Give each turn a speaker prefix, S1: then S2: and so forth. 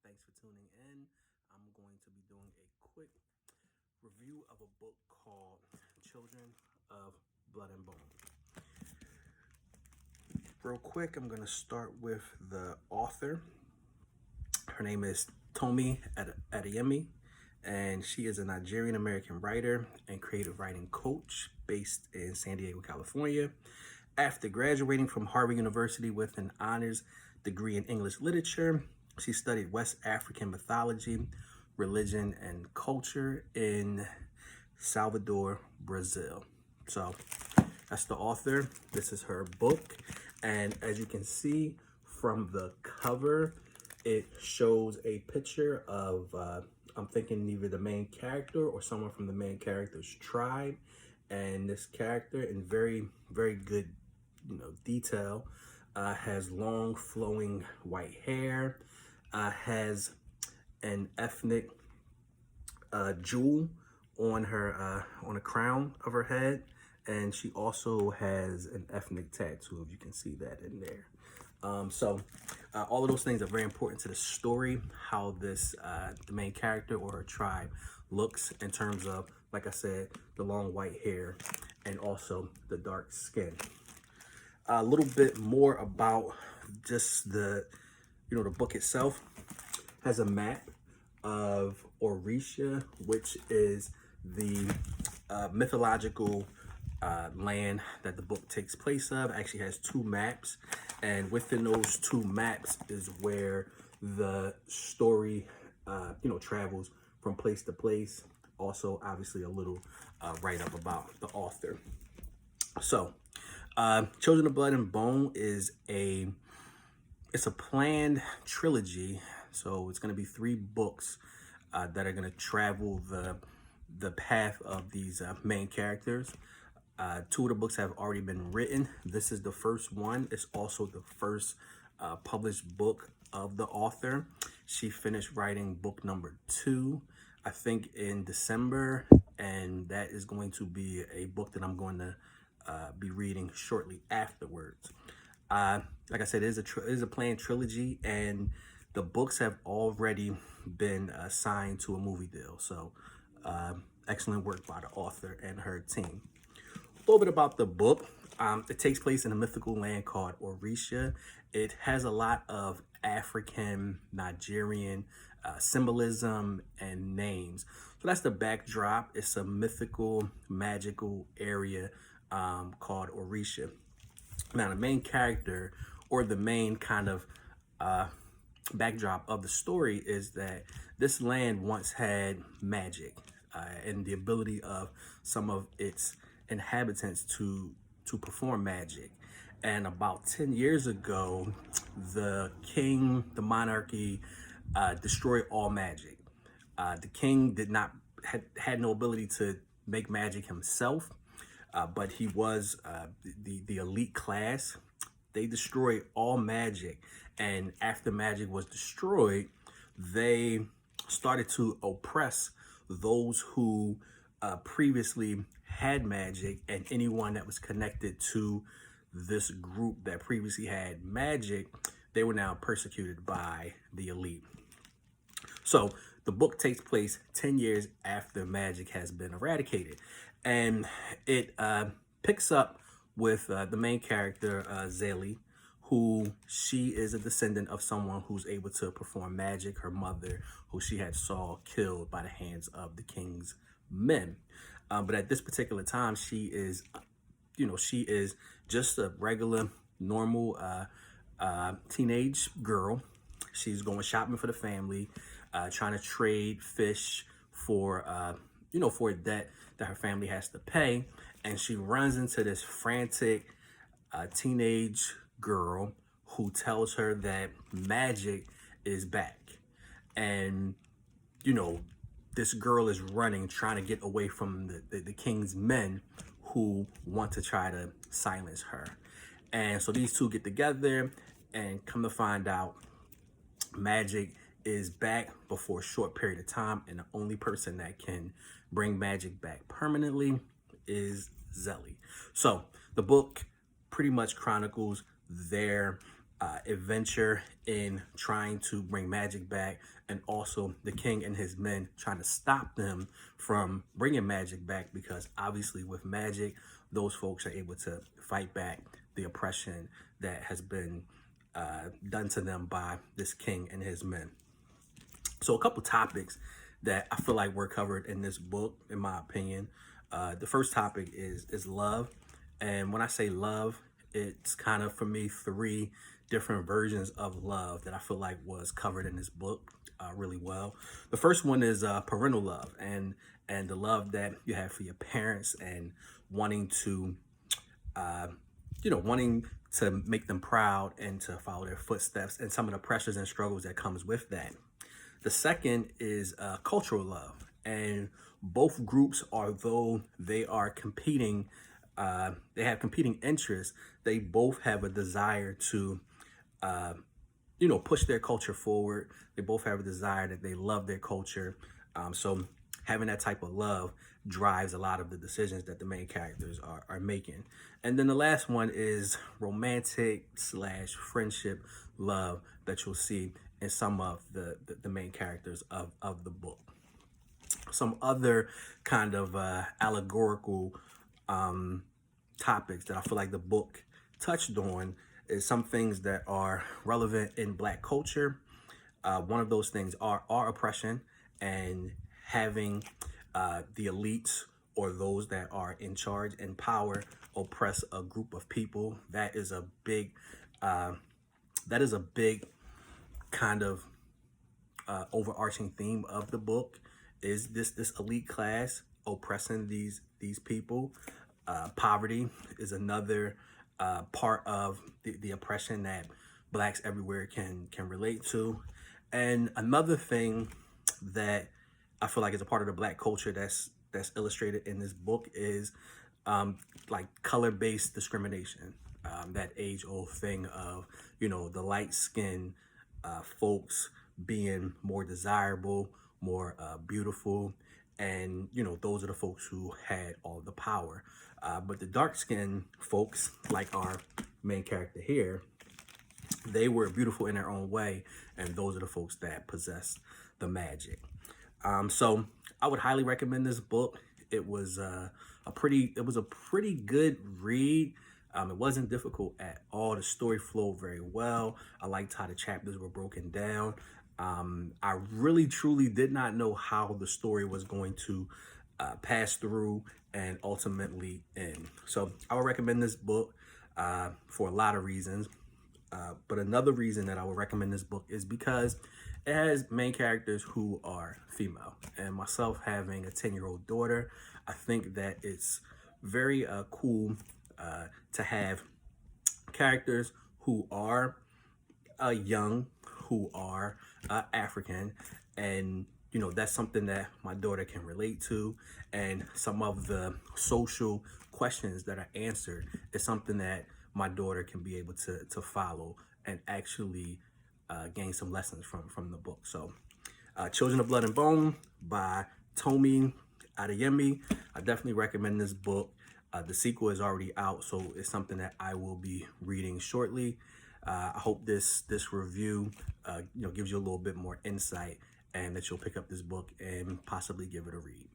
S1: Thanks for tuning in. I'm going to be doing a quick review of a book called Children of Blood and Bone. Real quick, I'm going to start with the author. Her name is Tomi Adeyemi, and she is a Nigerian-American writer and creative writing coach based in San Diego, California. After graduating from Harvard University with an honors degree in English literature, she studied West African mythology, religion, and culture in Salvador, Brazil. So that's the author. This is her book. And as you can see from the cover, it shows a picture of, I'm thinking either the main character or someone from the main character's tribe. And this character, in very, very good, detail, has long flowing white hair, has an ethnic jewel on her on a crown of her head, and she also has an ethnic tattoo, if you can see that in there. So all of those things are very important to the story, how this the main character or her tribe looks in terms of, like I said, the long white hair and also the dark skin. A little bit more about just the book itself. Has a map of Orïsha, which is the mythological land that the book takes place of. It actually has two maps, and within those two maps is where the story travels from place to place. Also, obviously, a little write-up about the author. So Children of Blood and Bone is it's a planned trilogy. So it's going to be 3 books that are going to travel the path of these main characters. 2 of the books have already been written. This is the first one. It's also the first published book of the author. She finished writing book number 2, I think, in December, and that is going to be a book that I'm going to be reading shortly afterwards. Like I said, it is a planned trilogy, and the books have already been signed to a movie deal. So excellent work by the author and her team. A little bit about the book. It takes place in a mythical land called Orïsha. It has a lot of African, Nigerian symbolism and names. So that's the backdrop. It's a mythical, magical area called Orïsha. Now, the main character, or the main kind of backdrop of the story, is that this land once had magic and the ability of some of its inhabitants to perform magic. And about 10 years ago, the monarchy destroyed all magic. The king had no ability to make magic himself, but he was the elite class. They destroyed all magic, and after magic was destroyed, they started to oppress those who previously had magic, and anyone that was connected to this group that previously had magic, they were now persecuted by the elite. So the book takes place 10 years after magic has been eradicated, and it picks up with the main character, Zélie, who she is a descendant of someone who's able to perform magic. Her mother, who she had saw killed by the hands of the king's men. But at this particular time, she is just a regular, normal teenage girl. She's going shopping for the family, trying to trade fish for for a debt that her family has to pay. And she runs into this frantic teenage girl who tells her that magic is back. And, this girl is running, trying to get away from the king's men who want to try to silence her. And so these two get together, and come to find out, magic is back but for a short period of time, and the only person that can bring magic back permanently is Zélie. So the book pretty much chronicles their adventure in trying to bring magic back, and also the king and his men trying to stop them from bringing magic back, because obviously with magic, those folks are able to fight back the oppression that has been done to them by this king and his men. So a couple topics that I feel like were covered in this book, in my opinion. The first topic is love. And when I say love, it's kind of, for me, three different versions of love that I feel like was covered in this book really well. The first one is parental love, and the love that you have for your parents, and wanting to wanting to make them proud and to follow their footsteps, and some of the pressures and struggles that comes with that. The second is cultural love, and both groups, although they are competing, they have competing interests, they both have a desire to push their culture forward. They both have a desire that they love their culture. So having that type of love drives a lot of the decisions that the main characters are making. And then the last one is romantic / friendship love that you'll see in some of the main characters of the book. Some other kind of allegorical topics that I feel like the book touched on is some things that are relevant in Black culture. One of those things are oppression, and having the elites, or those that are in charge and power, oppress a group of people. That is a big kind of overarching theme of the book, is this elite class oppressing these people. Poverty is another part of the oppression that Blacks everywhere can relate to. And another thing that I feel like is a part of the Black culture that's illustrated in this book is like color-based discrimination. That age-old thing of, the light-skinned folks being more desirable, more beautiful, and those are the folks who had all the power. But the dark-skinned folks, like our main character here, they were beautiful in their own way, and those are the folks that possess the magic. So I would highly recommend this book. It was a pretty good read. It wasn't difficult at all. The story flowed very well. I liked how the chapters were broken down. I really truly did not know how the story was going to pass through and ultimately end. So I would recommend this book for a lot of reasons. But another reason that I would recommend this book is because it has main characters who are female. And myself having a 10-year-old daughter, I think that it's very cool to have characters who are young, who are African, and that's something that my daughter can relate to. And some of the social questions that are answered is something that my daughter can be able to follow and actually gain some lessons from the book. So Children of Blood and Bone by Tomi Adeyemi. I definitely recommend this book. The sequel is already out, so it's something that I will be reading shortly. I hope this review gives you a little bit more insight, and that you'll pick up this book and possibly give it a read.